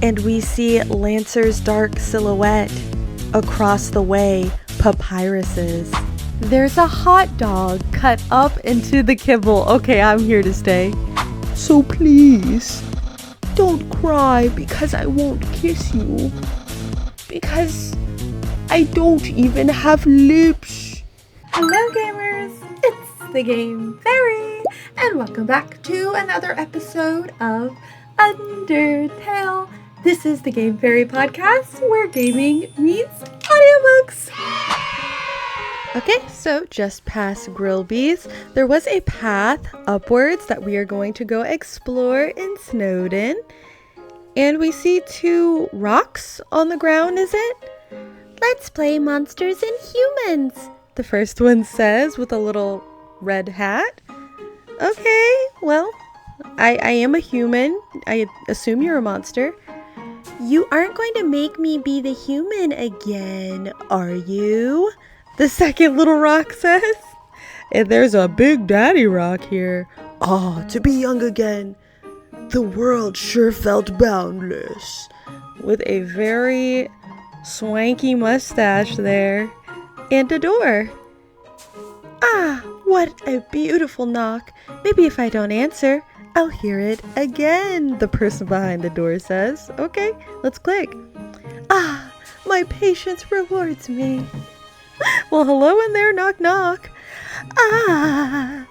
and we see Lancer's dark silhouette. Across the way, Papyrus's. There's a hot dog cut up into the kibble. Okay, I'm here to stay. So please, don't cry because I won't kiss you. Because I don't even have lips. Hello gamers, it's the game Faerie, and welcome back to another episode of Undertale. This is the Game Faerie podcast where gaming meets audiobooks. Okay, so just past Grillby's, there was a path upwards that we are going to go explore in Snowdin. And we see 2 rocks on the ground, is it? Let's play monsters and humans, the first one says with a little red hat. Okay, well, I am a human. I assume you're a monster. You aren't going to make me be the human again, are you? The second little rock says. And there's a big daddy rock here. Ah, to be young again. The world sure felt boundless. With a very swanky mustache there. And a door. Ah, what a beautiful knock. Maybe if I don't answer, I'll hear it again, the person behind the door says. Okay, let's click. Ah, my patience rewards me. Well, hello in there, knock knock. Ah,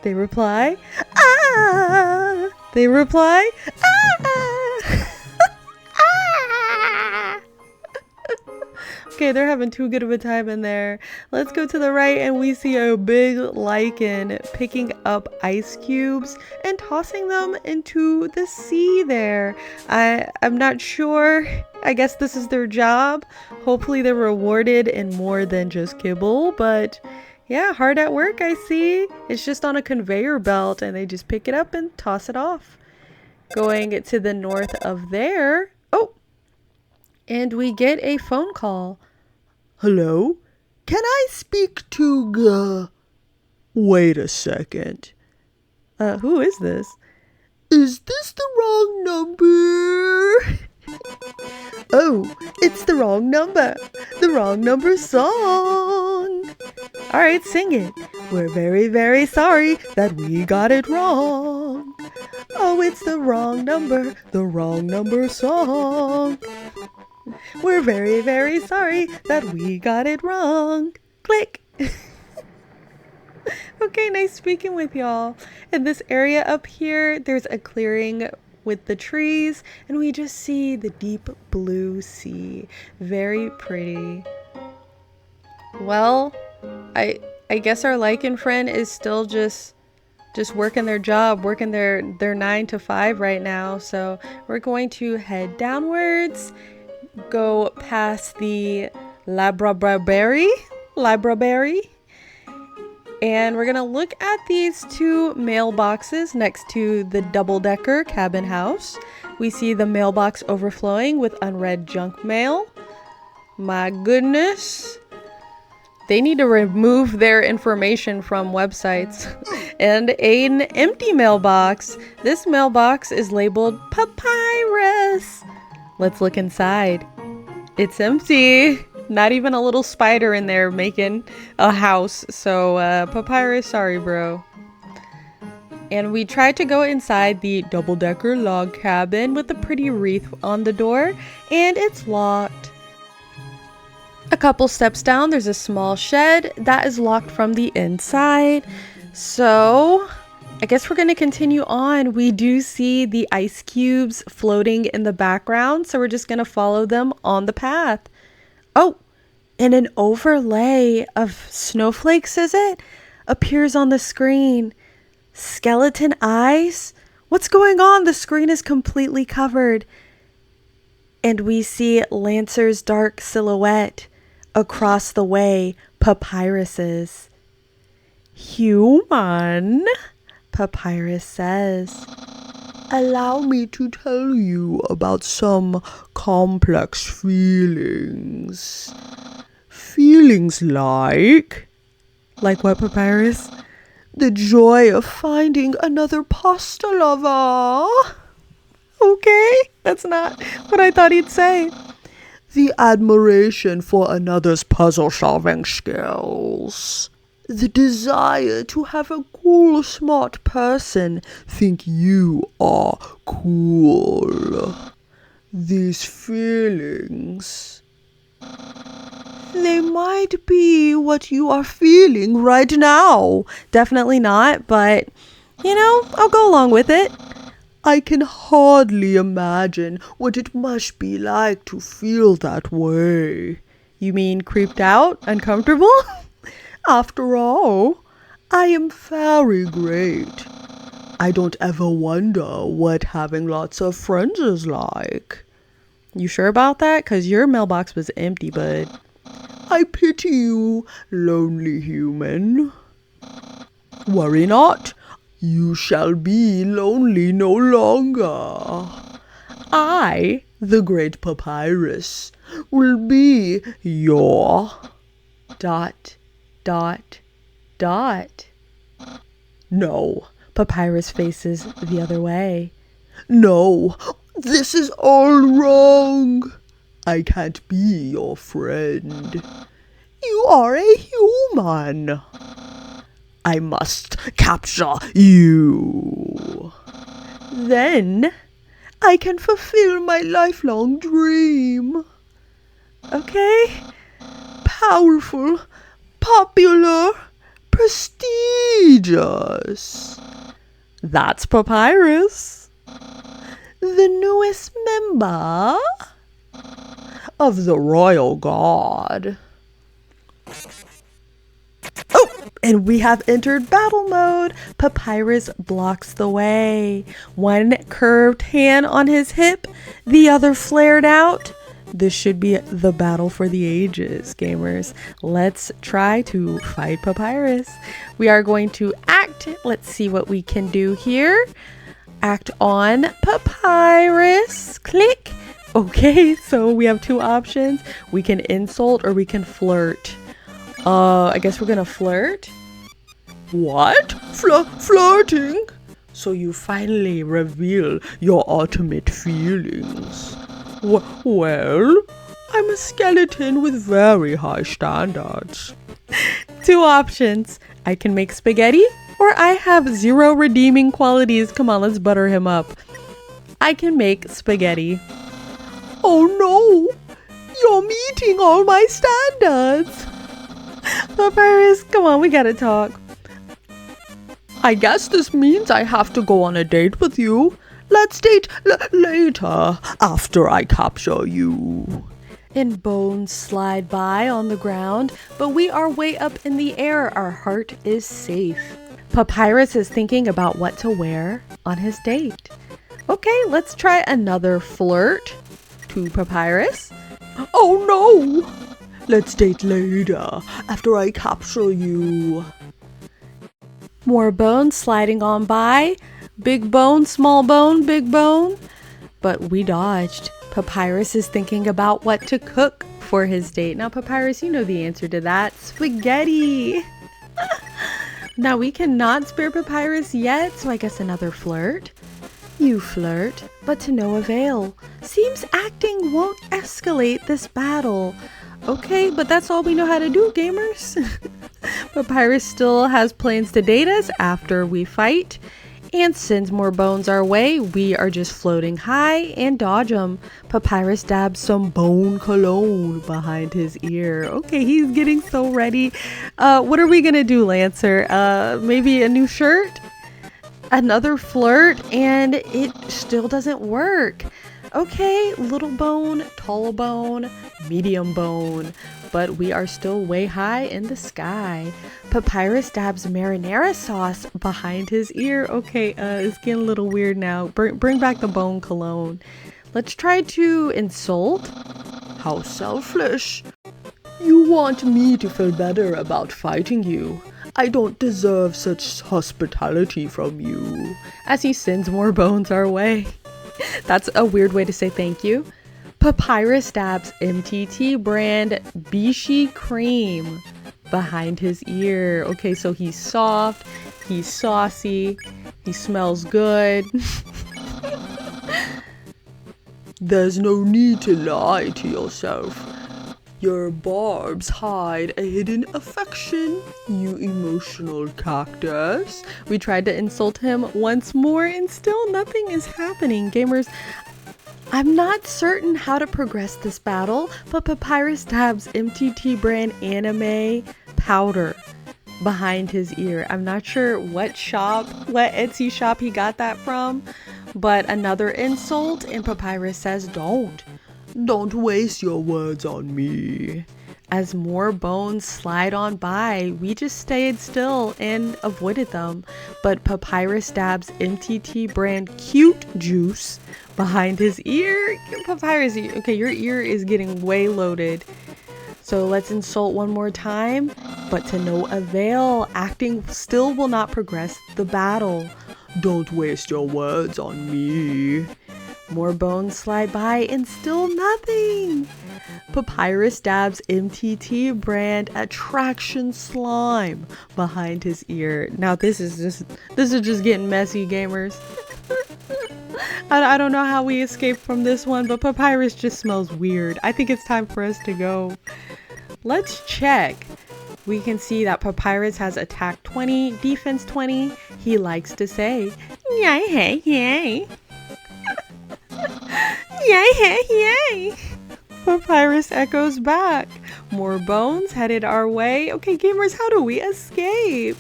they reply. Ah, they reply. Ah. Ah. Okay, they're having too good of a time in there. Let's go to the right and we see a big lichen picking up ice cubes and tossing them into the sea there. I'm not sure. I guess this is their job. Hopefully they're rewarded in more than just kibble, but yeah, hard at work, I see. It's just on a conveyor belt and they just pick it up and toss it off. Going to the north of there. Oh, and we get a phone call. Hello? Can I speak to Wait a second. Who is this? Is this the wrong number? Oh, it's the wrong number. The wrong number song. All right, sing it. We're very, very sorry that we got it wrong. Oh, it's the wrong number song. We're very, very sorry that we got it wrong. Click. Okay, nice speaking with y'all. In this area up here, there's a clearing with the trees, and we just see the deep blue sea. Very pretty. Well, I guess our lichen friend is still just working their job, working their 9 to 5 right now. So we're going to head downwards, go past the library, and we're gonna look at these 2 mailboxes next to the double-decker cabin house. We see the mailbox overflowing with unread junk mail. My goodness. They need to remove their information from websites. And an empty mailbox. This mailbox is labeled Papyrus. Let's look inside. It's empty. Not even a little spider in there making a house. So, Papyrus, sorry, bro. And we tried to go inside the double-decker log cabin with a pretty wreath on the door, and it's locked. A couple steps down, there's a small shed that is locked from the inside. So, I guess we're going to continue on. We do see the ice cubes floating in the background, so we're just going to follow them on the path. Oh, and an overlay of snowflakes, is it? Appears on the screen. Skeleton eyes? What's going on? The screen is completely covered. And we see Lancer's dark silhouette. Across the way, Papyrus's. Human, Papyrus says. Allow me to tell you about some complex feelings. Feelings like... Like what, Papyrus? The joy of finding another pasta lover. Okay, that's not what I thought he'd say. The admiration for another's puzzle-solving skills. The desire to have a cool, smart person think you are cool. These feelings, they might be what you are feeling right now. Definitely not, but, I'll go along with it. I can hardly imagine what it must be like to feel that way. You mean creeped out? Uncomfortable? After all, I am very great. I don't ever wonder what having lots of friends is like. You sure about that? 'Cause your mailbox was empty, bud. I pity you, lonely human. Worry not. You shall be lonely no longer. I, the great Papyrus, will be your... ... No, Papyrus faces the other way. no, this is all wrong. I can't be your friend. You are a human. I must capture you. Then I can fulfill my lifelong dream. Okay. Powerful, popular, prestigious. That's Papyrus. The newest member of the Royal Guard. Oh, and we have entered battle mode. Papyrus blocks the way. One curved hand on his hip, the other flared out. This should be the battle for the ages, gamers. Let's try to fight Papyrus. We are going to act. Let's see what we can do here. Act on Papyrus. Click. Okay, so we have two options. We can insult or we can flirt. I guess we're gonna flirt. What? Flirting? So you finally reveal your ultimate feelings. Well, I'm a skeleton with very high standards. Two options. I can make spaghetti or I have 0 redeeming qualities. Come on, let's butter him up. I can make spaghetti. Oh no! You're meeting all my standards! Papyrus, come on, we gotta talk. I guess this means I have to go on a date with you. Let's date later, after I capture you. And bones slide by on the ground, but we are way up in the air. Our heart is safe. Papyrus is thinking about what to wear on his date. Okay, let's try another flirt to Papyrus. Oh no! Let's date later, after I capture you. More bones sliding on by. Big bone, small bone, big bone. But we dodged. Papyrus is thinking about what to cook for his date. Now, Papyrus, you know the answer to that. Spaghetti. Now, we cannot spare Papyrus yet, so I guess another flirt. You flirt, but to no avail. Seems acting won't escalate this battle. Okay, but that's all we know how to do, gamers. Papyrus still has plans to date us after we fight and sends more bones our way. We are just floating high and dodge them. Papyrus dabs some bone cologne behind his ear. Okay, he's getting so ready. What are we gonna do, Lancer? Maybe a new shirt? Another flirt, and it still doesn't work. Okay, little bone, tall bone, medium bone, but we are still way high in the sky. Papyrus dabs marinara sauce behind his ear. Okay, it's getting a little weird now. Bring back the bone cologne. Let's try to insult. How selfish. You want me to feel better about fighting you. I don't deserve such hospitality from you. As he sends more bones our way. That's a weird way to say thank you. Papyrus dabs MTT brand Bishi cream behind his ear. Okay, so he's soft, he's saucy, he smells good. There's no need to lie to yourself. Your barbs hide a hidden affection, you emotional cactus. We tried to insult him once more and still nothing is happening. Gamers, I'm not certain how to progress this battle, but Papyrus dabs MTT brand anime powder behind his ear. I'm not sure what Etsy shop he got that from, but another insult, and Papyrus says, Don't waste your words on me. As more bones slide on by, we just stayed still and avoided them. But Papyrus dabs MTT brand cute juice behind his ear. Papyrus, okay, your ear is getting way loaded. So let's insult one more time, but to no avail. Acting still will not progress the battle. Don't waste your words on me. More bones slide by and still nothing. Papyrus dabs MTT brand attraction slime behind his ear. Now this is just getting messy, gamers. I don't know how we escaped from this one, but Papyrus just smells weird. I think it's time for us to go. Let's check. We can see that Papyrus has attack 20, defense 20. He likes to say, yay, hey, yay. Yay, hey, yay. Papyrus echoes back. More bones headed our way. Okay, gamers, how do we escape?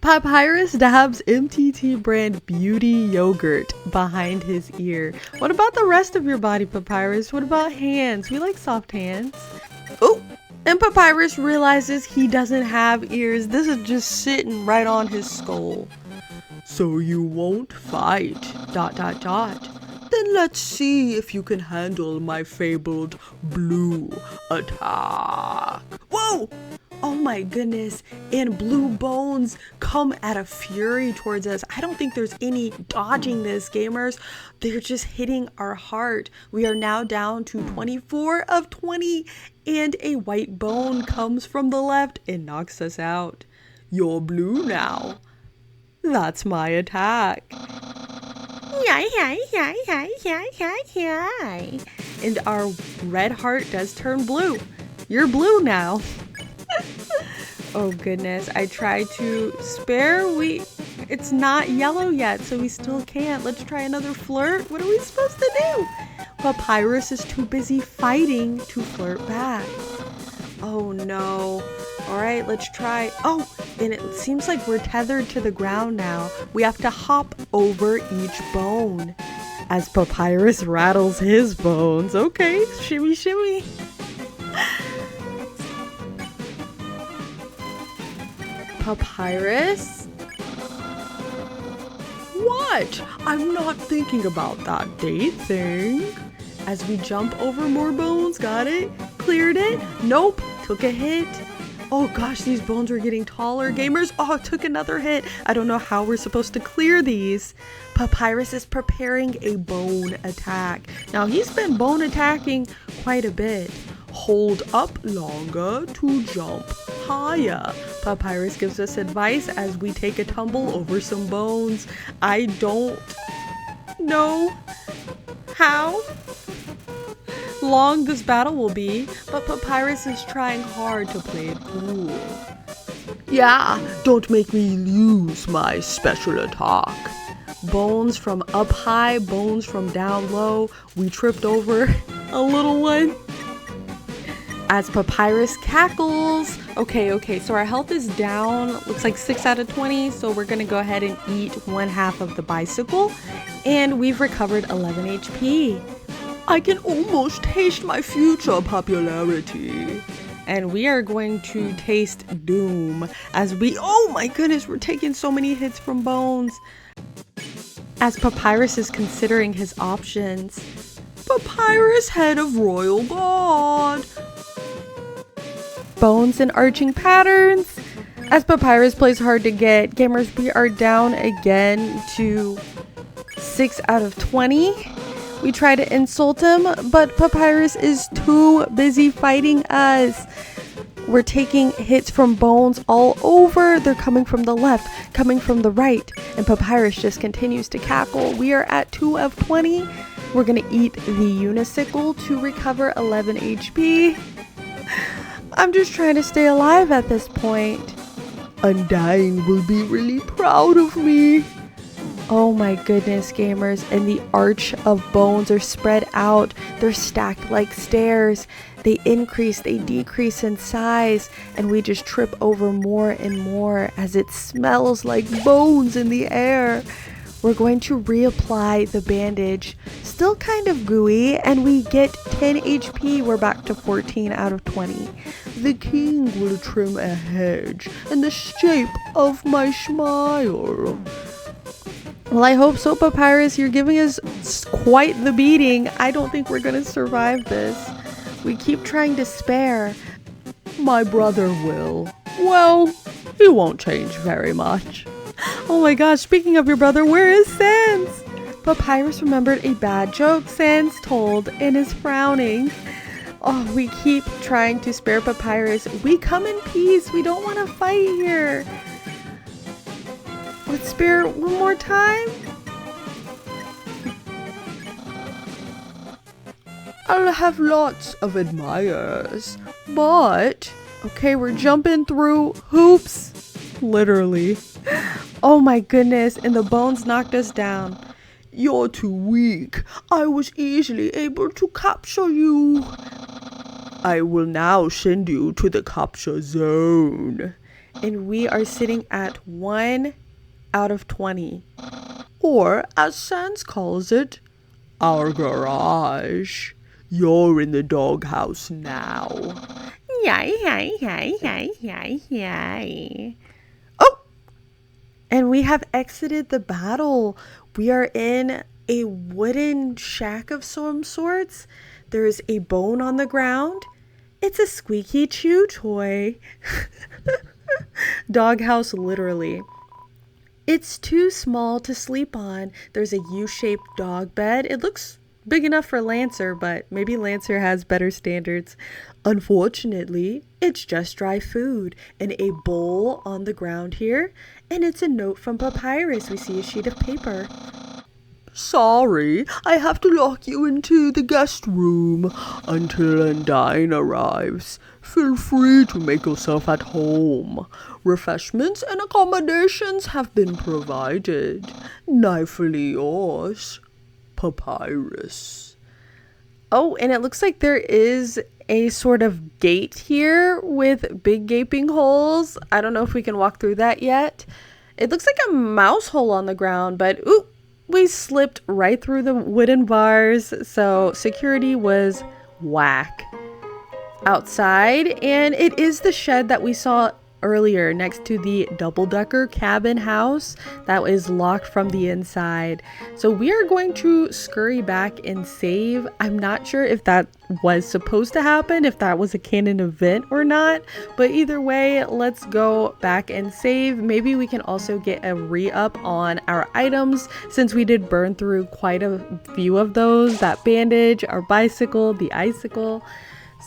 Papyrus dabs MTT brand beauty yogurt behind his ear. What about the rest of your body, Papyrus? What about hands? We like soft hands. Oh, and Papyrus realizes he doesn't have ears. This is just sitting right on his skull. So you won't fight, ... Then let's see if you can handle my fabled blue attack. Whoa! Oh my goodness, and blue bones come at a fury towards us. I don't think there's any dodging this, gamers. They're just hitting our heart. We are now down to 24 of 20, and a white bone comes from the left and knocks us out. You're blue now. That's my attack. And our red heart does turn blue. You're blue now. Oh goodness, I tried to spare. It's not yellow yet, so we still can't. Let's try another flirt. What are we supposed to do? Papyrus is too busy fighting to flirt back. Oh no. Alright, let's try. Oh, and it seems like we're tethered to the ground now. We have to hop over each bone as Papyrus rattles his bones. Okay, shimmy, shimmy. Papyrus? What? I'm not thinking about that date thing. As we jump over more bones, got it? Cleared it? Nope, took a hit. Oh gosh, these bones are getting taller. Gamers, oh, took another hit. I don't know how we're supposed to clear these. Papyrus is preparing a bone attack. Now, he's been bone attacking quite a bit. Hold up longer to jump higher. Papyrus gives us advice as we take a tumble over some bones. I don't know how long this battle will be, but Papyrus is trying hard to play it cool. Yeah, don't make me lose my special attack. Bones from up high, bones from down low. We tripped over a little one. As Papyrus cackles. Okay, so our health is down. Looks like 6 out of 20, so we're gonna go ahead and eat 1/2 of the bicycle. And we've recovered 11 HP. I can almost taste my future popularity. And we are going to taste doom as oh my goodness, we're taking so many hits from bones. As Papyrus is considering his options. Papyrus, head of royal guard. Bones and arching patterns. As Papyrus plays hard to get, gamers, we are down again to 6 out of 20. We try to insult him, but Papyrus is too busy fighting us. We're taking hits from bones all over. They're coming from the left, coming from the right, and Papyrus just continues to cackle. We are at 2 of 20. We're gonna eat the unicycle to recover 11 HP. I'm just trying to stay alive at this point. Undyne will be really proud of me. Oh my goodness, gamers, and the arch of bones are spread out. They're stacked like stairs. They increase, they decrease in size, and we just trip over more and more as it smells like bones in the air. We're going to reapply the bandage, still kind of gooey, and we get 10 HP. We're back to 14 out of 20. The king will trim a hedge in the shape of my smile. Well, I hope so, Papyrus. You're giving us quite the beating. I don't think we're going to survive this. We keep trying to spare. My brother will. Well, he won't change very much. Oh my gosh, speaking of your brother, where is Sans? Papyrus remembered a bad joke Sans told and is frowning. Oh, we keep trying to spare Papyrus. We come in peace. We don't want to fight here. Let's spare one more time. I'll have lots of admirers, but... Okay, we're jumping through hoops. Literally. Oh my goodness, and the bones knocked us down. You're too weak. I was easily able to capture you. I will now send you to the capture zone. And we are sitting at 1 out of 20. Or, as Sans calls it, our garage. You're in the doghouse now. Yay, yay, yay, yay, yay, yay. Oh! And we have exited the battle. We are in a wooden shack of some sorts. There is a bone on the ground. It's a squeaky chew toy. Doghouse, literally. It's too small to sleep on. There's a U-shaped dog bed. It looks big enough for Lancer, but maybe Lancer has better standards. Unfortunately, it's just dry food and a bowl on the ground here, and it's a note from Papyrus. We see a sheet of paper. Sorry, I have to lock you into the guest room until Undyne arrives. Feel free to make yourself at home. Refreshments and accommodations have been provided. Knifely yours, Papyrus. Oh, and it looks like there is a sort of gate here with big gaping holes. I don't know if we can walk through that yet. It looks like a mouse hole on the ground, but ooh, we slipped right through the wooden bars, so security was whack. Outside, and it is the shed that we saw earlier next to the double-decker cabin house that is locked from the inside. So we are going to scurry back and save. I'm not sure if that was supposed to happen, if that was a canon event or not, but either way, let's go back and save. Maybe we can also get a re-up on our items since we did burn through quite a few of those. That bandage, our bicycle, the icicle.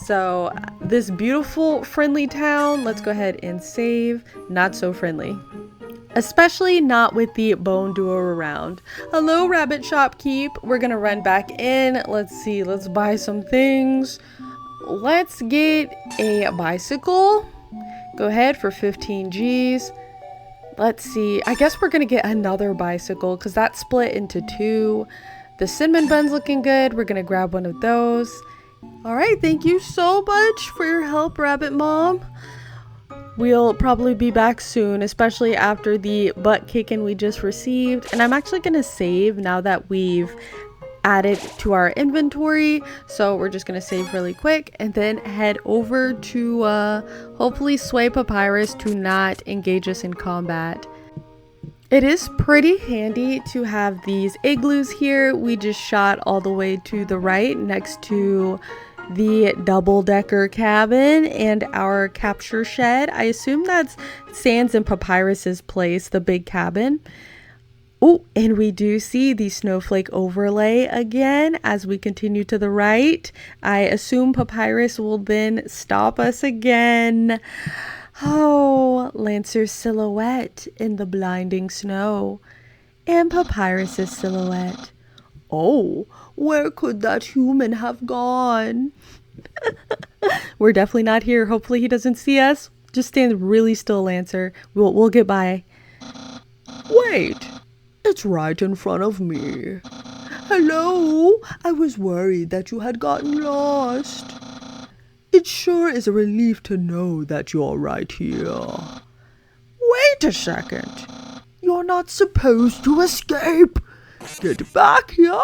So this beautiful friendly town, let's go ahead and save. Not so friendly, especially not with the bone duo around. Hello, rabbit shopkeep. We're gonna run back in. Let's see, let's buy some things. Let's get a bicycle. Go ahead for 15 G's. Let's see, I guess we're gonna get another bicycle because that split into two. The cinnamon bun's looking good. We're gonna grab one of those. All right, thank you so much for your help, Rabbit Mom. We'll probably be back soon, especially after the butt kicking we just received. And I'm actually going to save now that we've added to our inventory. So we're just going to save really quick and then head over to hopefully sway Papyrus to not engage us in combat. It is pretty handy to have these igloos here. We just shot all the way to the right next to the double-decker cabin and our capture shed. I assume that's Sans and Papyrus's place, the big cabin. Oh, and we do see the snowflake overlay again as we continue to the right. I assume Papyrus will then stop us again. Oh, Lancer's silhouette in the blinding snow, and Papyrus's silhouette. Oh, Where could that human have gone? We're definitely not here. Hopefully he doesn't see us. Just stand really still, Lancer. We'll get by. Wait, it's right in front of me. Hello, I was worried that you had gotten lost. It sure is a relief to know that you're right here. Wait a second. You're not supposed to escape. Get back here.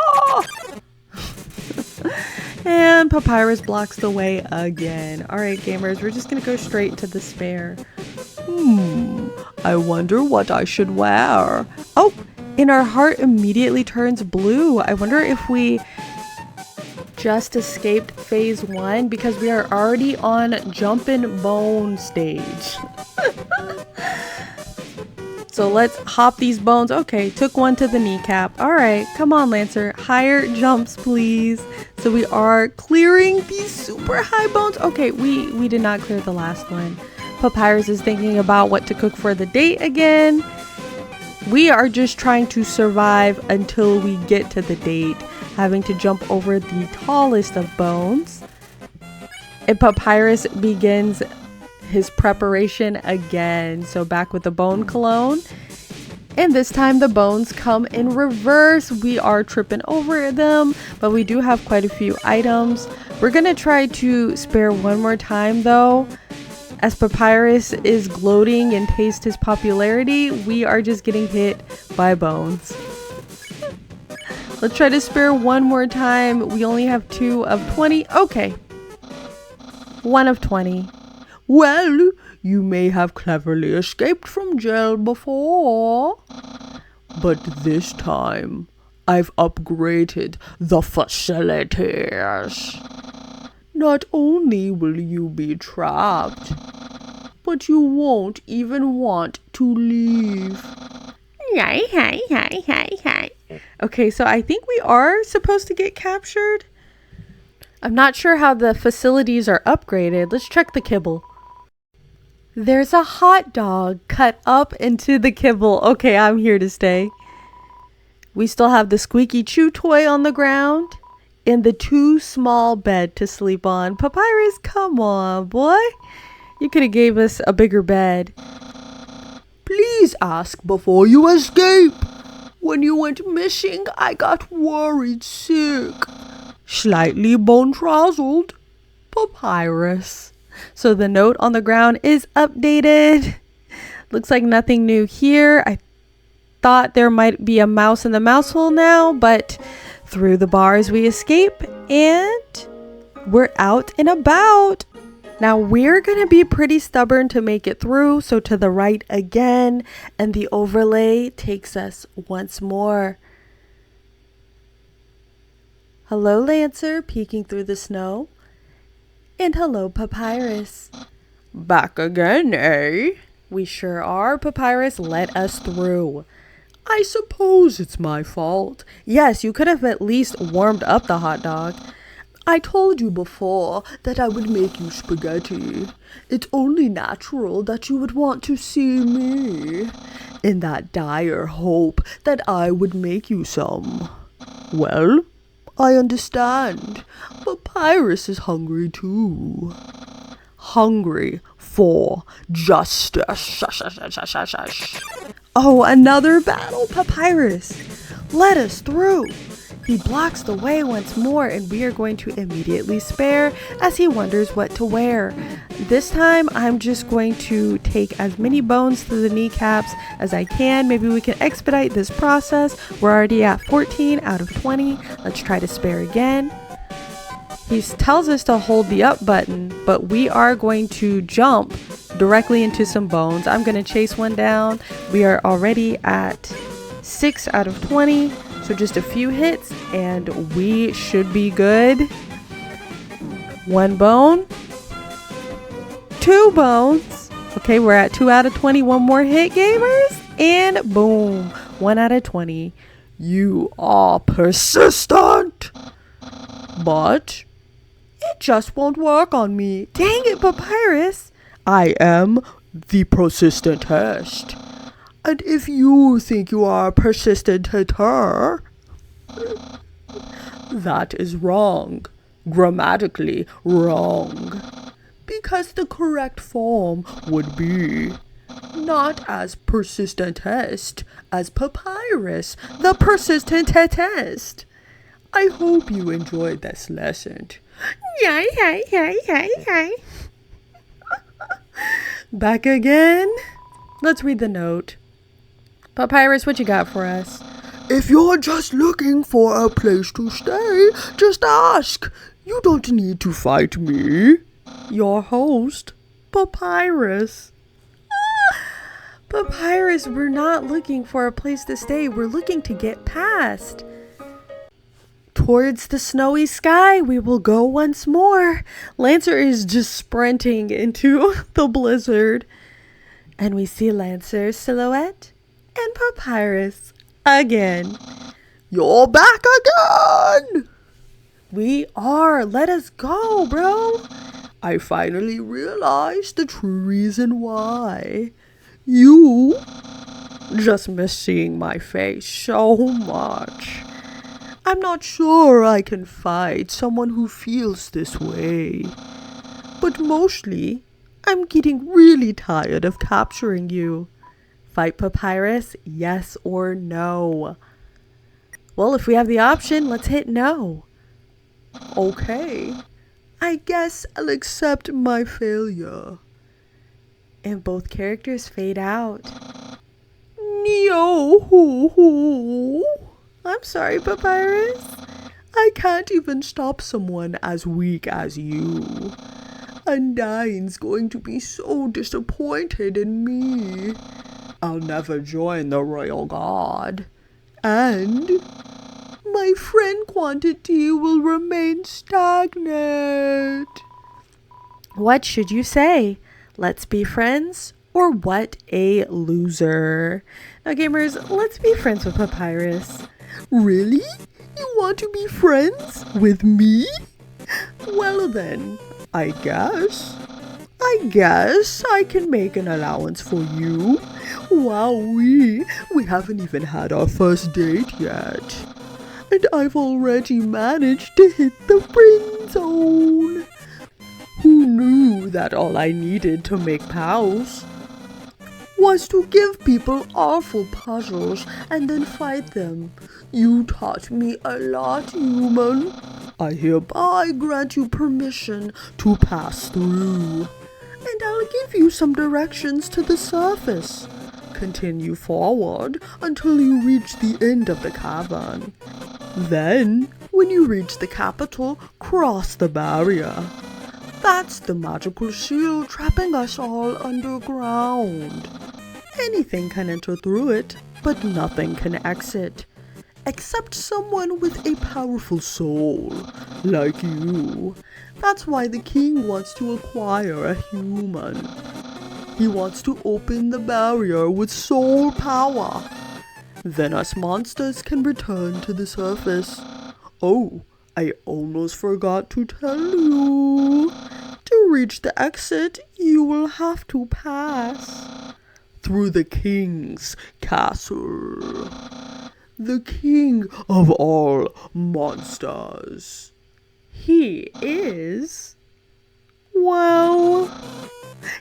And Papyrus blocks the way again. Alright, gamers, we're just gonna go straight to the spare. I wonder what I should wear. Oh, and our heart immediately turns blue. I wonder if we just escaped phase 1 because we are already on Jumpin' Bone stage. So let's hop these bones. Okay, took one to the kneecap. All right, come on, Lancer. Higher jumps, please. So we are clearing these super high bones. Okay, we did not clear the last one. Papyrus is thinking about what to cook for the date again. We are just trying to survive until we get to the date, having to jump over the tallest of bones. And Papyrus begins his preparation again. So back with the bone cologne. And this time the bones come in reverse. We are tripping over them, but we do have quite a few items. We're gonna try to spare one more time though. As Papyrus is gloating and tastes his popularity, we are just getting hit by bones. Let's try to spare one more time. We only have 2 of 20. Okay. 1 of 20. Well, you may have cleverly escaped from jail before, but this time I've upgraded the facilities. Not only will you be trapped, but you won't even want to leave. Okay, so I think we are supposed to get captured. I'm not sure how the facilities are upgraded. Let's check the kibble. There's a hot dog cut up into the kibble. Okay, I'm here to stay. We still have the squeaky chew toy on the ground and the too small bed to sleep on. Papyrus, come on, boy. You could have gave us a bigger bed. Please ask before you escape. When you went missing, I got worried sick. Slightly bone-frazzled. Papyrus. So the note on the ground is updated. Looks like nothing new here. I thought there might be a mouse in the mouse hole now, but through the bars we escape and we're out and about. Now we're gonna be pretty stubborn to make it through. So to the right again, and the overlay takes us once more. Hello, Lancer, peeking through the snow. And hello, Papyrus. Back again, eh? We sure are, Papyrus. Let us through. I suppose it's my fault. Yes, you could have at least warmed up the hot dog. I told you before that I would make you spaghetti. It's only natural that you would want to see me, in that dire hope that I would make you some. Well, I understand. Papyrus is hungry too. Hungry for justice. Oh, another battle, Papyrus. Let us through. He blocks the way once more, and we are going to immediately spare as he wonders what to wear. This time, I'm just going to take as many bones to the kneecaps as I can. Maybe we can expedite this process. We're already at 14 out of 20. Let's try to spare again. He tells us to hold the up button, but we are going to jump directly into some bones. I'm going to chase one down. We are already at 6 out of 20. So just a few hits and we should be good. 1 bone. 2 bones. Okay, we're at 2 out of 20. One more hit, gamers. And boom. 1 out of 20. You are persistent. But it just won't work on me. Dang it, Papyrus. I am the persistentest. And if you think you are persistent-er, That is wrong. Grammatically wrong. Because the correct form would be not as persistentest as papyrus, the persistentest. I hope you enjoyed this lesson. Yay. Back again? Let's read the note. Papyrus, what you got for us? If you're just looking for a place to stay, just ask. You don't need to fight me. Your host, Papyrus. Papyrus, we're not looking for a place to stay. We're looking to get past. Towards the snowy sky, we will go once more. Lancer is just sprinting into the blizzard. And we see Lancer's silhouette and Papyrus again. You're back again! We are. Let us go, bro. I finally realized the true reason why. You just miss seeing my face so much. I'm not sure I can fight someone who feels this way. But mostly, I'm getting really tired of capturing you. Fight Papyrus, yes or no? Well, if we have the option, let's hit no. Okay, I guess I'll accept my failure. And both characters fade out. No. I'm sorry, Papyrus. I can't even stop someone as weak as you. Undyne's going to be so disappointed in me. I'll never join the Royal Guard. And my friend quantity will remain stagnant. What should you say? Let's be friends, or what a loser? Now, gamers, let's be friends with Papyrus. Really? You want to be friends with me? Well then, I guess I can make an allowance for you. Wowee, we haven't even had our first date yet. And I've already managed to hit the friend zone. Who knew that all I needed to make pals was to give people awful puzzles and then fight them? You taught me a lot, human. I hereby grant you permission to pass through. And I'll give you some directions to the surface. Continue forward until you reach the end of the cavern. Then, when you reach the capital, cross the barrier. That's the magical shield trapping us all underground. Anything can enter through it, but nothing can exit. Except someone with a powerful soul, like you. That's why the king wants to acquire a human. He wants to open the barrier with soul power. Then us monsters can return to the surface. Oh, I almost forgot to tell you. To reach the exit, you will have to pass through the king's castle. The king of all monsters. He is, well,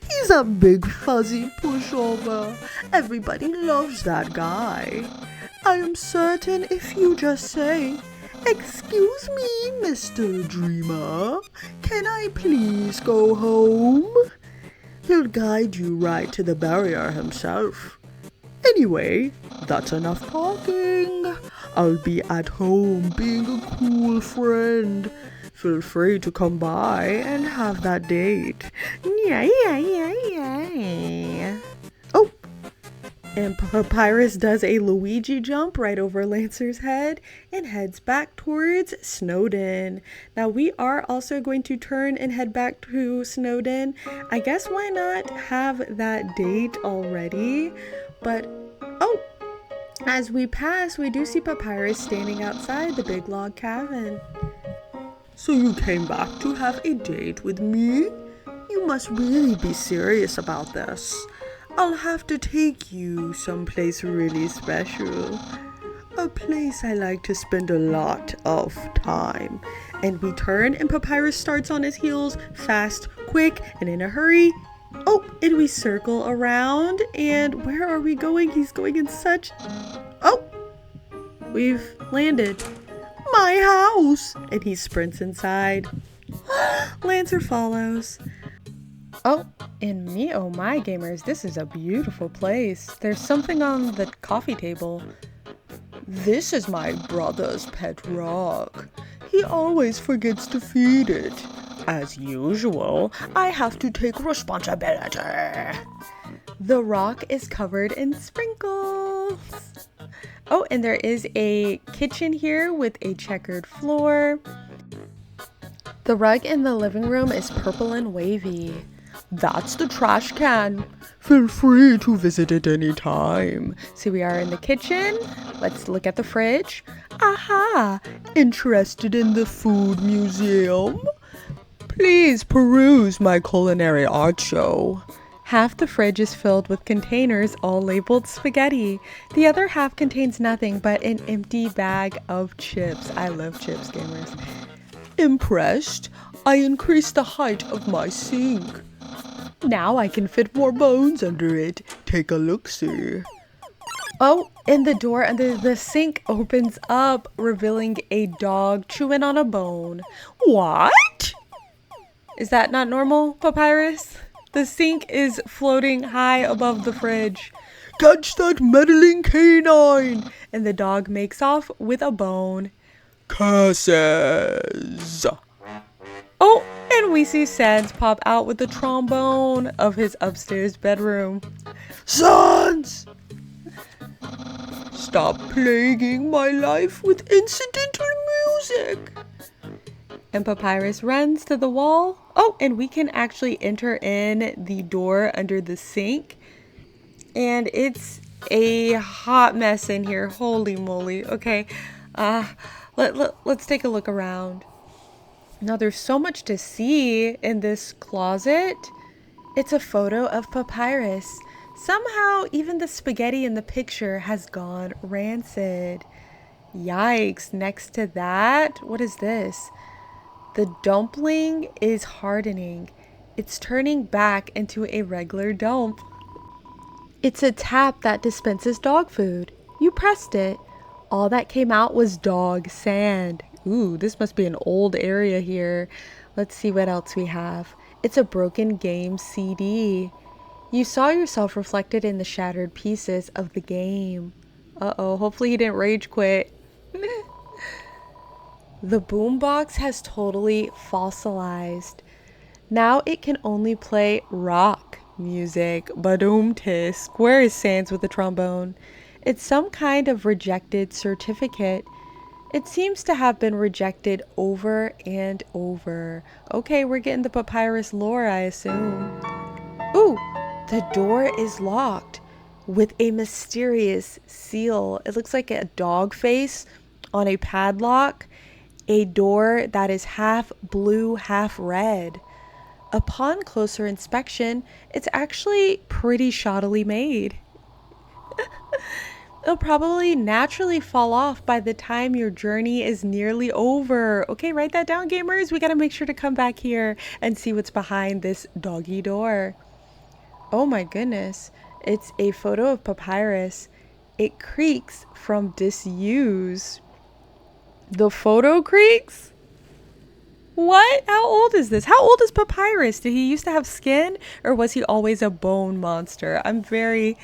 he's a big fuzzy pushover. Everybody loves that guy. I am certain if you just say, "Excuse me, Mr. Dreamer, can I please go home?" he'll guide you right to the barrier himself. Anyway, that's enough talking. I'll be at home being a cool friend. Feel free to come by and have that date. Yeah. Oh, and Papyrus does a Luigi jump right over Lancer's head and heads back towards Snowden. Now we are also going to turn and head back to Snowden. I guess why not have that date already? But, oh, as we pass, we do see Papyrus standing outside the big log cabin. So you came back to have a date with me? You must really be serious about this. I'll have to take you someplace really special. a place I like to spend a lot of time. And we turn and Papyrus starts on his heels, fast, quick, and in a hurry. Oh, and we circle around, and where are we going? He's going in such... Oh, we've landed. My house! And he sprints inside. Lancer follows. Oh, and me, oh my gamers, this is a beautiful place. There's something on the coffee table. This is my brother's pet rock. He always forgets to feed it. As usual, I have to take responsibility. The rock is covered in sprinkles. Oh, and there is a kitchen here with a checkered floor. The rug in the living room is purple and wavy. That's the trash can. Feel free to visit it anytime. So we are in the kitchen. Let's look at the fridge. Aha! Interested in the food museum? Please peruse my culinary art show. Half the fridge is filled with containers all labeled spaghetti. The other half contains nothing but an empty bag of chips. I love chips, gamers. Impressed? I increased the height of my sink. Now I can fit more bones under it. Take a look-see. Oh, and the door under the sink opens up, revealing a dog chewing on a bone. What? Is that not normal, Papyrus? The sink is floating high above the fridge. Catch that meddling canine! And the dog makes off with a bone. Curses! Oh, and we see Sans pop out with the trombone of his upstairs bedroom. Sans! Stop plaguing my life with incidental music! And Papyrus runs to the wall. Oh, and we can actually enter in the door under the sink. And it's a hot mess in here. Holy moly. Okay, let's take a look around. Now, there's so much to see in this closet. It's a photo of Papyrus. Somehow, even the spaghetti in the picture has gone rancid. Yikes. Next to that, what is this? The dumpling is hardening. It's turning back into a regular dump. It's a tap that dispenses dog food. You pressed it. All that came out was dog sand. Ooh, this must be an old area here. Let's see what else we have. It's a broken game CD. You saw yourself reflected in the shattered pieces of the game. Uh-oh, hopefully he didn't rage quit. The boombox has totally fossilized. Now it can only play rock music. Badoom tisk. Where is Sans with the trombone? It's some kind of rejected certificate. It seems to have been rejected over and over. Okay, we're getting the Papyrus lore, I assume. Ooh, the door is locked with a mysterious seal. It looks like a dog face on a padlock. A door that is half blue, half red. Upon closer inspection, it's actually pretty shoddily made. It'll probably naturally fall off by the time your journey is nearly over. Okay, write that down, gamers. We gotta make sure to come back here and see what's behind this doggy door. Oh my goodness. It's a photo of Papyrus. It creaks from disuse. The photo creaks? What? How old is this? How old is Papyrus? Did he used to have skin, or was he always a bone monster? I'm very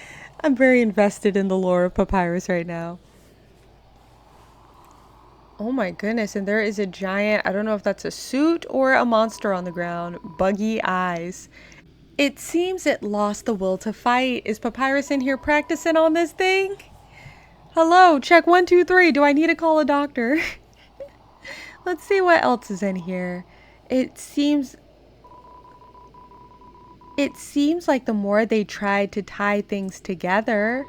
invested in the lore of Papyrus right now. Oh my goodness, and there is a giant, I don't know if that's a suit or a monster on the ground. Buggy eyes. It seems it lost the will to fight. Is Papyrus in here practicing on this thing? Hello, check 1, 2, 3. Do I need to call a doctor? Let's see what else is in here. It seems like the more they tried to tie things together,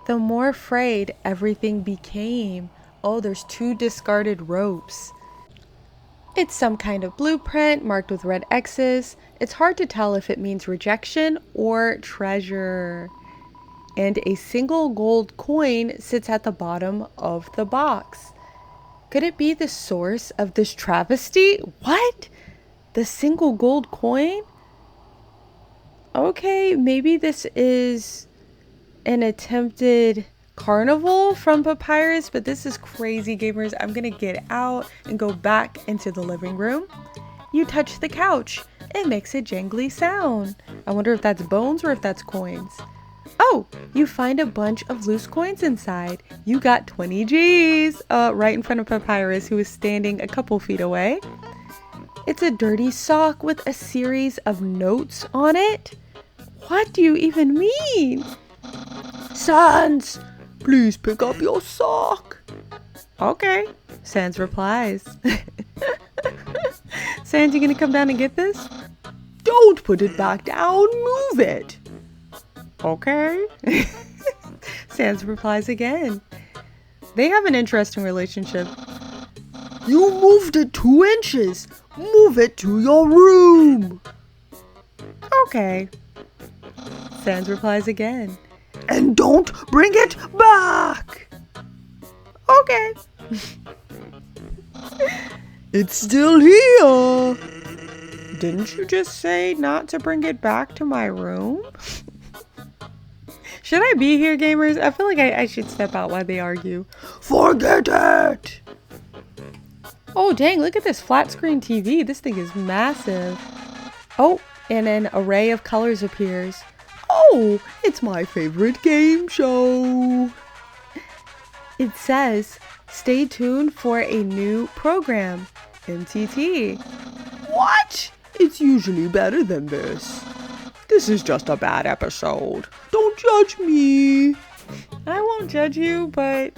the more frayed everything became. Oh, there's 2 discarded ropes. It's some kind of blueprint marked with red X's. It's hard to tell if it means rejection or treasure. and a single gold coin sits at the bottom of the box. Could it be the source of this travesty? What? The single gold coin? Okay, maybe this is an attempted carnival from Papyrus, but this is crazy, gamers. I'm gonna get out and go back into the living room. You touch the couch. It makes a jangly sound. I wonder if that's bones or if that's coins. Oh, you find a bunch of loose coins inside. You got 20 G's right in front of Papyrus, who is standing a couple feet away. It's a dirty sock with a series of notes on it. What do you even mean? Sans, please pick up your sock. Okay, Sans replies. Sans, you gonna come down and get this? Don't put it back down, move it. Okay. Sans replies again. They have an interesting relationship. You moved it 2 inches. Move it to your room. Okay. Sans replies again. And don't bring it back. Okay. It's still here. Didn't you just say not to bring it back to my room? Should I be here, gamers? I feel like I should step out while they argue. Forget it. Oh, dang, look at this flat screen TV. This thing is massive. Oh, and an array of colors appears. Oh, it's my favorite game show. It says, stay tuned for a new program, MTT. What? It's usually better than this. This is just a bad episode. Don't judge me. I won't judge you, but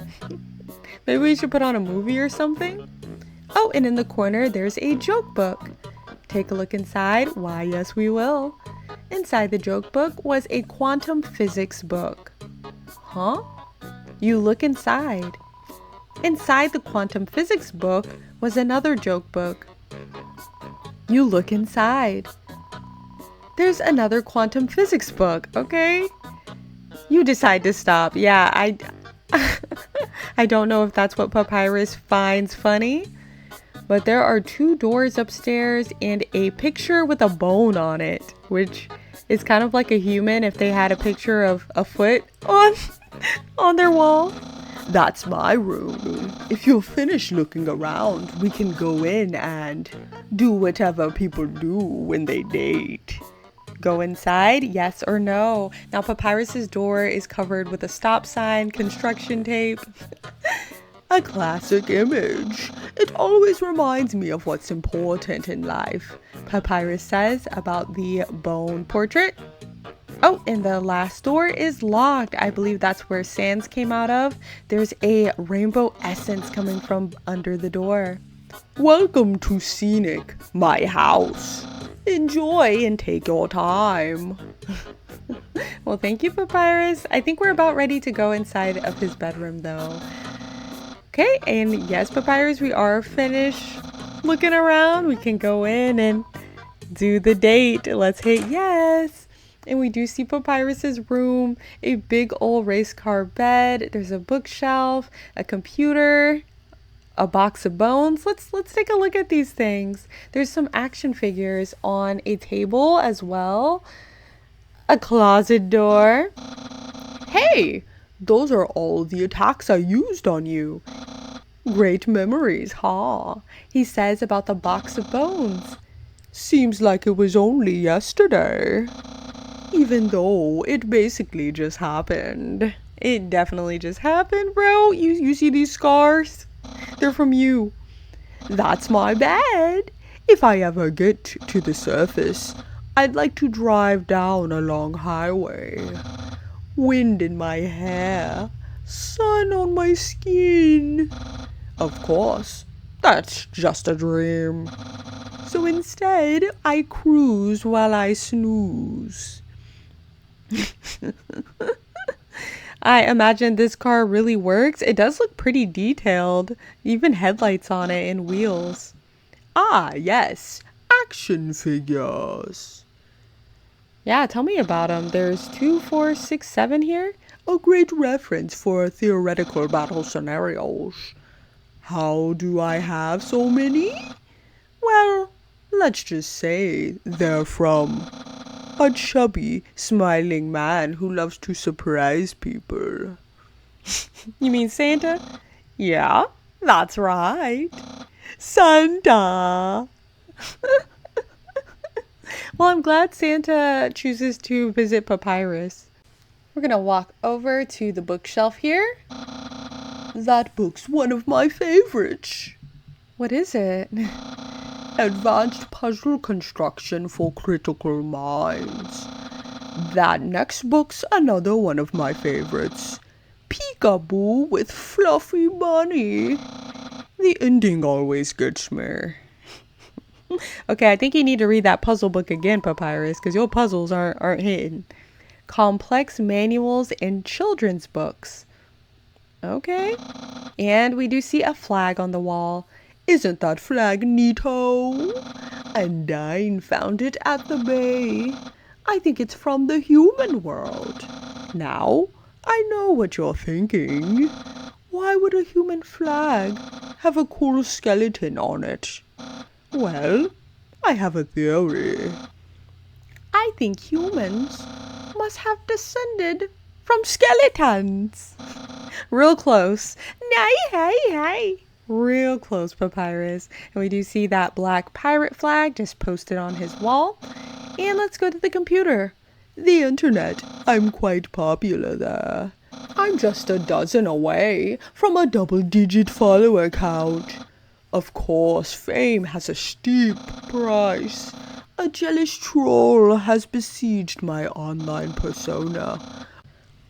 maybe we should put on a movie or something. Oh, and in the corner, there's a joke book. Take a look inside. Why, yes, we will. Inside the joke book was a quantum physics book. Huh? You look inside. Inside the quantum physics book was another joke book. You look inside. There's another quantum physics book, okay? You decide to stop. Yeah, I don't know if that's what Papyrus finds funny, but there are 2 doors upstairs and a picture with a bone on it, which is kind of like a human if they had a picture of a foot on their wall. That's my room. If you're finished looking around, we can go in and do whatever people do when they date. Go inside, yes or no? Now Papyrus's door is covered with a stop sign, construction tape. A classic image. It always reminds me of what's important in life, Papyrus says about the bone portrait. Oh, and the last door is locked. I believe that's where Sans came out of. There's a rainbow essence coming from under the door. Welcome to Scenic, my house. Enjoy and take your time. Well, thank you, Papyrus. I think we're about ready to go inside of his bedroom, though. Okay, and yes, Papyrus, we are finished looking around. We can go in and do the date. Let's hit yes. And we do see Papyrus's room, a big old race car bed. There's a bookshelf, a computer, a box of bones. Let's take a look at these things. There's some action figures on a table as well. A closet door. Hey, those are all the attacks I used on you. Great memories, huh? He says about the box of bones. Seems like it was only yesterday. Even though it basically just happened. It definitely just happened, bro. You see these scars? They're from you. That's my bad. If I ever get to the surface, I'd like to drive down a long highway. Wind in my hair, sun on my skin. Of course, that's just a dream. So instead, I cruise while I snooze. I imagine this car really works. It does look pretty detailed. Even headlights on it and wheels. Ah, yes. Action figures. Yeah, tell me about them. There's 2, 4, 6, 7 here. A great reference for theoretical battle scenarios. How do I have so many? Well, let's just say they're from a chubby, smiling man who loves to surprise people. You mean Santa? Yeah, that's right. Santa! Well, I'm glad Santa chooses to visit Papyrus. We're gonna walk over to the bookshelf here. That book's one of my favorites. What is it? Advanced puzzle construction for critical minds. That next book's another one of my favorites. Peekaboo with fluffy bunny. The ending always gets me. Okay, I think you need to read that puzzle book again, Papyrus, because your puzzles aren't hitting. Complex manuals and children's books. Okay. And we do see a flag on the wall. Isn't that flag neato? Undyne found it at the bay. I think it's from the human world. Now, I know what you're thinking. Why would a human flag have a cool skeleton on it? Well, I have a theory. I think humans must have descended from skeletons. Real close. Hey. Real close, Papyrus. And we do see that black pirate flag just posted on his wall. And let's go to the computer. The internet. I'm quite popular there. I'm just a dozen away from a double-digit follower count. Of course, fame has a steep price. A jealous troll has besieged my online persona,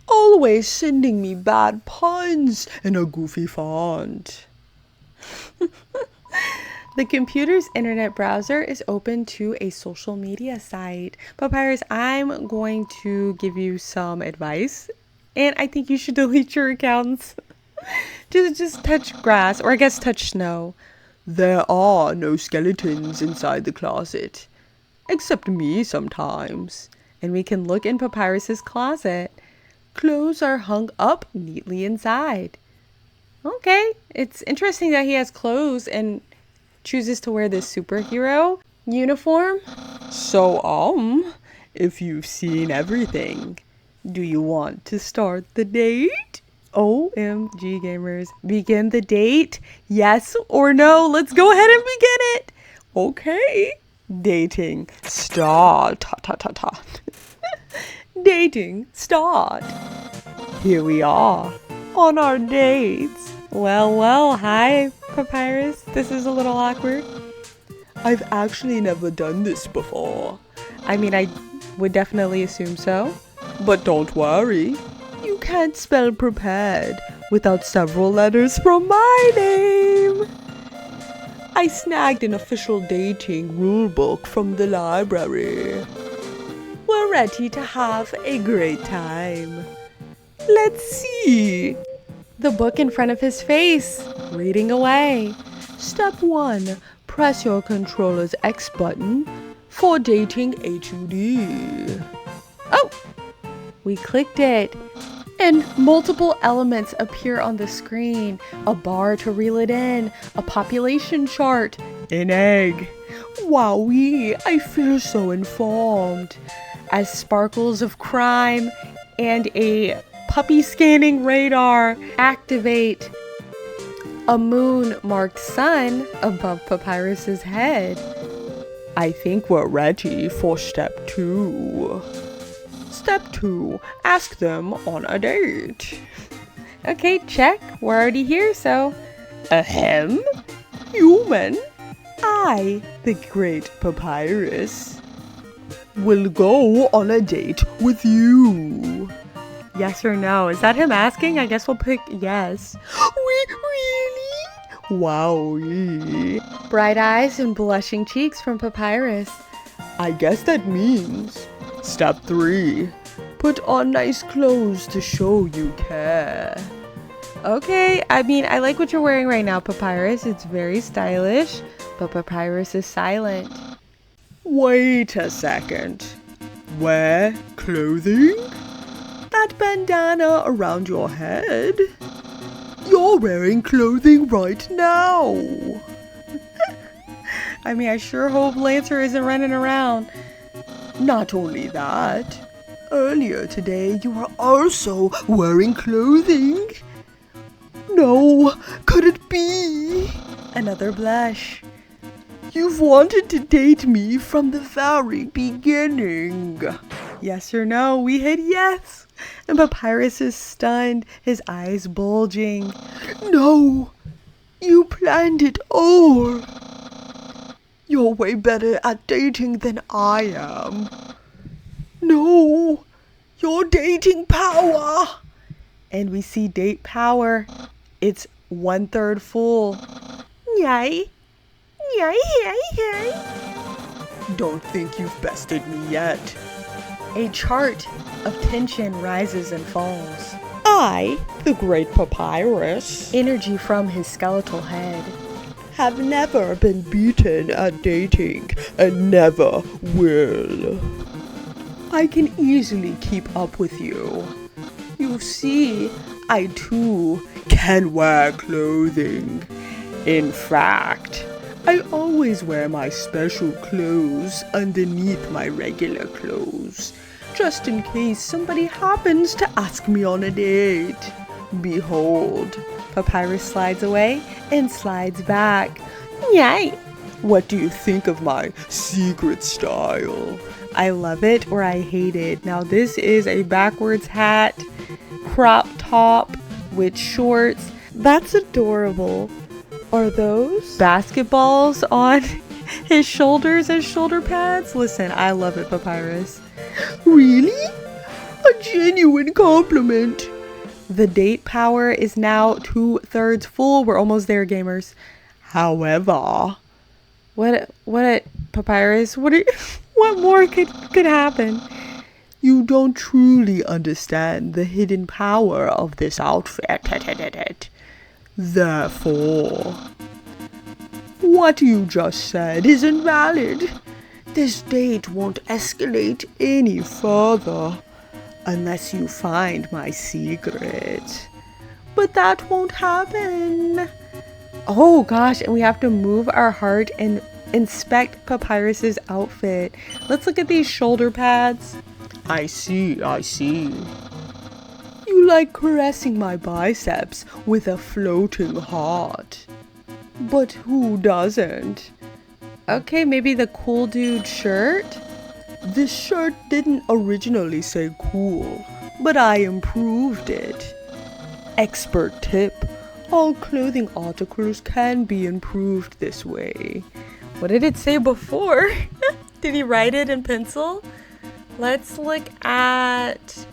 always sending me bad puns in a goofy font. The computer's internet browser is open to a social media site. Papyrus, I'm going to give you some advice, and I think you should delete your accounts. Just touch grass, or I guess touch snow. There are no skeletons inside the closet, except me sometimes. And we can look in Papyrus's closet. Clothes are hung up neatly inside. Okay, it's interesting that he has clothes and chooses to wear this superhero uniform. So, if you've seen everything, do you want to start the date? OMG gamers, begin the date? Yes or no? Let's go ahead and begin it. Okay, dating start. Dating start. Here we are on our dates. Well, hi Papyrus. This is a little awkward. I've actually never done this before. I mean, I would definitely assume so. But don't worry. You can't spell prepared without several letters from my name. I snagged an official dating rulebook from the library. We're ready to have a great time. Let's see. The book in front of his face, reading away. Step 1. Press your controller's X button for dating HUD. Oh! We clicked it. And multiple elements appear on the screen. A bar to reel it in. A population chart. An egg. Wowee, I feel so informed. As sparkles of crime and a puppy scanning radar activate. A moon-marked sun above Papyrus's head. I think we're ready for step 2. Step 2, ask them on a date. Okay, check. We're already here, so. Ahem. Human. I, the great Papyrus, will go on a date with you. Yes or no? Is that him asking? I guess we'll pick yes. Really? Wowee. Bright eyes and blushing cheeks from Papyrus. I guess that means step 3. Put on nice clothes to show you care. Okay, I mean, I like what you're wearing right now, Papyrus. It's very stylish, but Papyrus is silent. Wait a second. Wear clothing? that bandana around your head? You're wearing clothing right now. I mean, I sure hope Lancer isn't running around. Not only that, earlier today you were also wearing clothing. No, could it be? Another blush. You've wanted to date me from the very beginning. Yes or no? We hit yes. And Papyrus is stunned, his eyes bulging. No, you planned it all. You're way better at dating than I am. No, you're dating power. And we see date power. It's 1/3 full. Yay. Yay, yay, yay. Don't think you've bested me yet. A chart of tension rises and falls. I, the great Papyrus, Energy from his skeletal head. have never been beaten at dating and never will. I can easily keep up with you. You see, I too can wear clothing. In fact, I always wear my special clothes underneath my regular clothes, just in case somebody happens to ask me on a date. Behold. Papyrus slides away and slides back. Yay! What do you think of my secret style? I love it or I hate it. Now this is a backwards hat, crop top with shorts. That's adorable. Are those basketballs on his shoulders as shoulder pads? Listen, I love it, Papyrus. Really? A genuine compliment. The date power is now 2/3 full. We're almost there, gamers. However, What Papyrus? What more could happen? you don't truly understand the hidden power of this outfit. Therefore, what you just said is invalid. This date won't escalate any further unless you find my secret. But that won't happen. Oh gosh, and we have to move our heart and inspect Papyrus's outfit. Let's look at these shoulder pads. I see. You like caressing my biceps with a floating heart. But who doesn't? Okay, maybe the cool dude shirt? This shirt didn't originally say cool, but I improved it. Expert tip: all clothing articles can be improved this way. What did it say before? Did he write it in pencil? Let's look at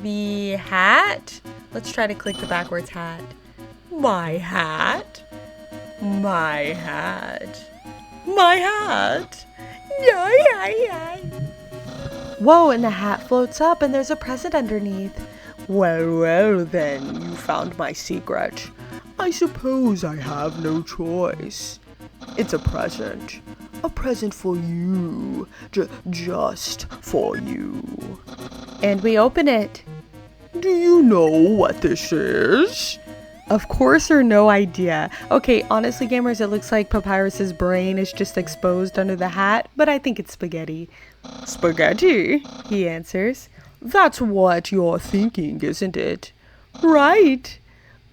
the hat. Let's try to click the backwards hat. My hat. My hat. My hat. Yay. Whoa, and the hat floats up and there's a present underneath. Well then, you found my secret. I suppose I have no choice. It's a present. A present for you. Just for you. And we open it. Do you know what this is? Of course, or no idea. Okay, honestly, gamers, it looks like Papyrus's brain is just exposed under the hat, but I think it's spaghetti. Spaghetti? He answers. That's what you're thinking, isn't it? Right,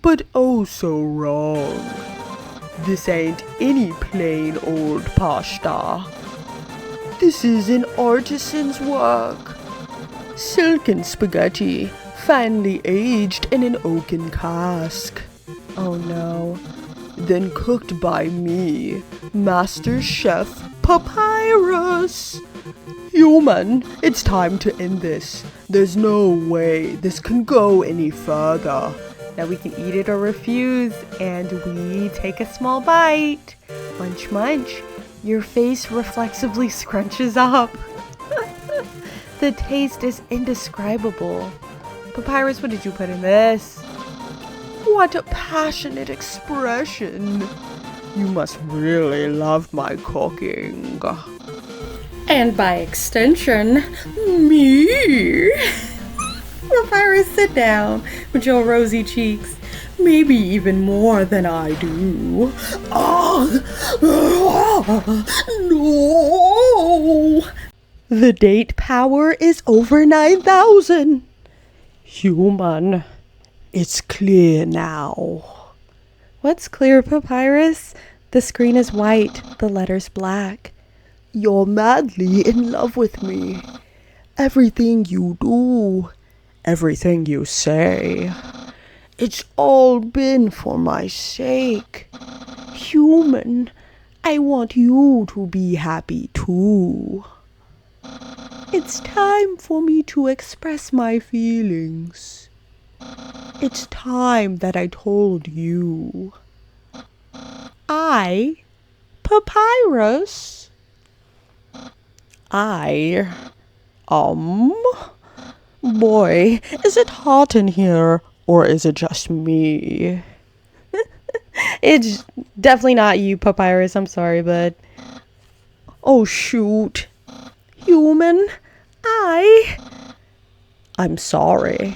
but oh so wrong. This ain't any plain old pasta. This is an artisan's work. Silken spaghetti, finely aged in an oaken cask. Oh no. Then cooked by me, Master Chef Papyrus. Human, it's time to end this. There's no way this can go any further. Now we can eat it or refuse, and we take a small bite. Munch, munch. Your face reflexively scrunches up. The taste is indescribable. Papyrus, what did you put in this? What a passionate expression. You must really love my cooking. And by extension, me. Papyrus, sit down with your rosy cheeks. Maybe even more than I do. No! The date power is over 9,000. Human, it's clear now. What's clear, Papyrus? The screen is white, the letters black. You're madly in love with me. Everything you do, everything you say, it's all been for my sake. Human, I want you to be happy too. It's time for me to express my feelings. It's time that I told you. Papyrus. Boy, is it hot in here, or is it just me? It's definitely not you, Papyrus. I'm sorry, but... Oh, shoot. Human, I'm sorry.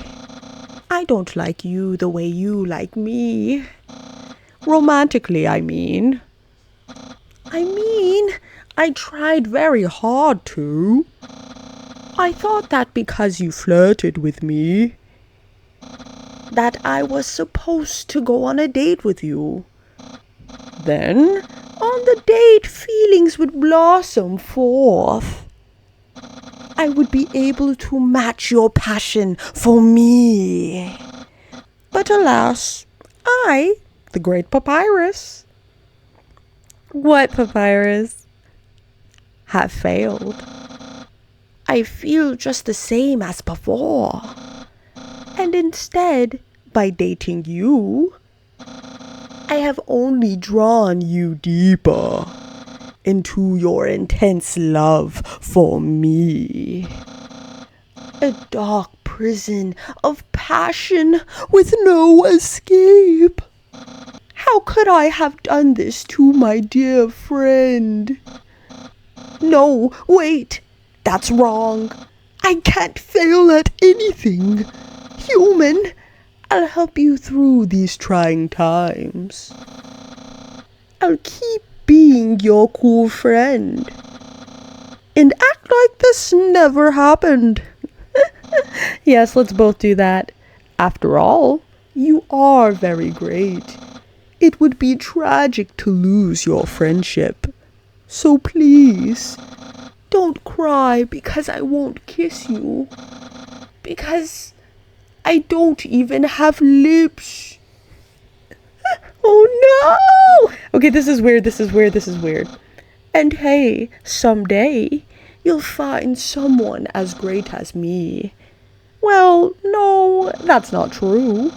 I don't like you the way you like me. Romantically, I mean. I tried very hard to. I thought that because you flirted with me, that I was supposed to go on a date with you. Then, on the date, feelings would blossom forth. I would be able to match your passion for me. But alas, the great Papyrus, What, Papyrus? have failed. I feel just the same as before. And instead, by dating you, I have only drawn you deeper into your intense love for me. A dark prison of passion with no escape. How could I have done this to my dear friend? No, wait, that's wrong. I can't fail at anything. Human, I'll help you through these trying times. I'll keep being your cool friend and act like this never happened. Yes, let's both do that. After all, you are very great. It would be tragic to lose your friendship. So please, don't cry because I won't kiss you. Because I don't even have lips. Oh no! Okay, this is weird. And hey, someday you'll find someone as great as me. Well, no, that's not true.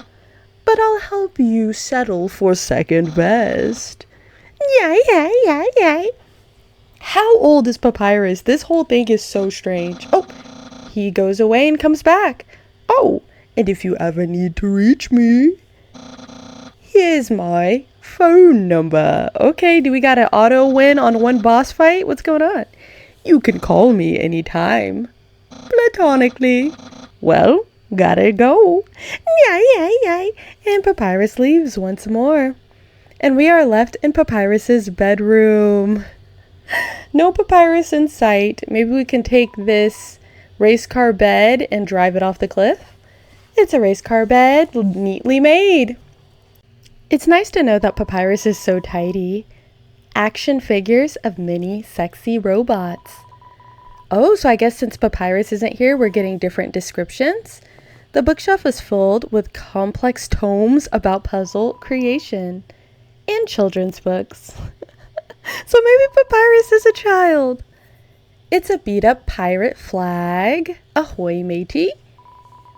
But I'll help you settle for second best. Yay. How old is Papyrus? This whole thing is so strange. Oh, he goes away and comes back. Oh, and if you ever need to reach me, here's my phone number. Okay, do we got an auto win on one boss fight? What's going on? You can call me anytime. Platonically. Well, gotta go. Yay. And Papyrus leaves once more. And we are left in Papyrus's bedroom. No Papyrus in sight. Maybe we can take this race car bed and drive it off the cliff. It's a race car bed, neatly made. It's nice to know that Papyrus is so tidy. Action figures of mini sexy robots. Oh, so I guess since Papyrus isn't here, we're getting different descriptions. The bookshelf is filled with complex tomes about puzzle creation and children's books. So maybe Papyrus is a child. It's a beat-up pirate flag. Ahoy, matey.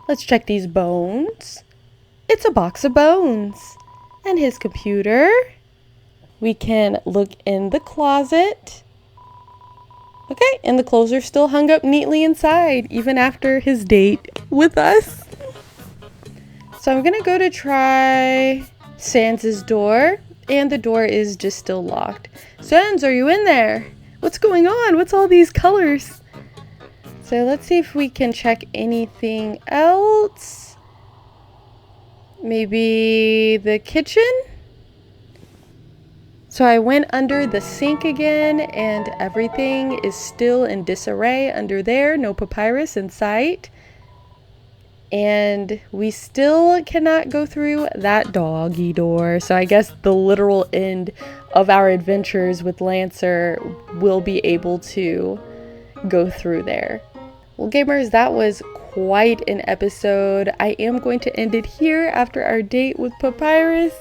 Let's check these bones. It's a box of bones. And his computer. We can look in the closet. Okay, and the clothes are still hung up neatly inside, even after his date with us. So I'm gonna go to try Sans' door, and the door is just still locked. Sans, are you in there? What's going on? What's all these colors? So let's see if we can check anything else. Maybe the kitchen? So I went under the sink again, and everything is still in disarray under there. No papyrus in sight. And we still cannot go through that doggy door. So I guess the literal end of our adventures with Lancer will be able to go through there. Well, gamers, that was quite an episode. I am going to end it here after our date with Papyrus.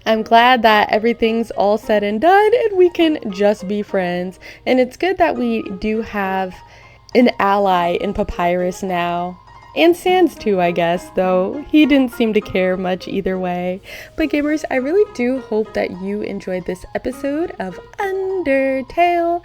I'm glad that everything's all said and done and we can just be friends. And it's good that we do have an ally in Papyrus now. And Sans too, I guess, though he didn't seem to care much either way. But gamers, I really do hope that you enjoyed this episode of Undertale.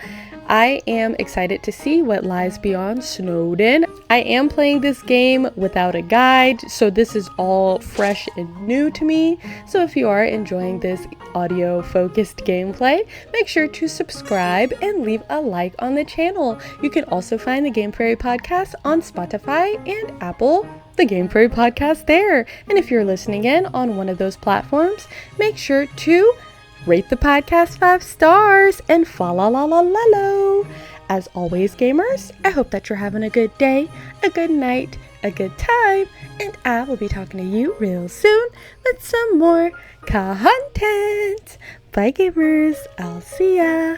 I am excited to see what lies beyond Snowdin. I am playing this game without a guide, so this is all fresh and new to me. So if you are enjoying this audio-focused gameplay, make sure to subscribe and leave a like on the channel. You can also find the Game Faerie podcast on Spotify and Apple, the Game Faerie podcast there. And if you're listening in on one of those platforms, make sure to rate the podcast 5 stars and follow. As always, gamers, I hope that you're having a good day, a good night, a good time, and I will be talking to you real soon with some more content. Bye, gamers. I'll see ya.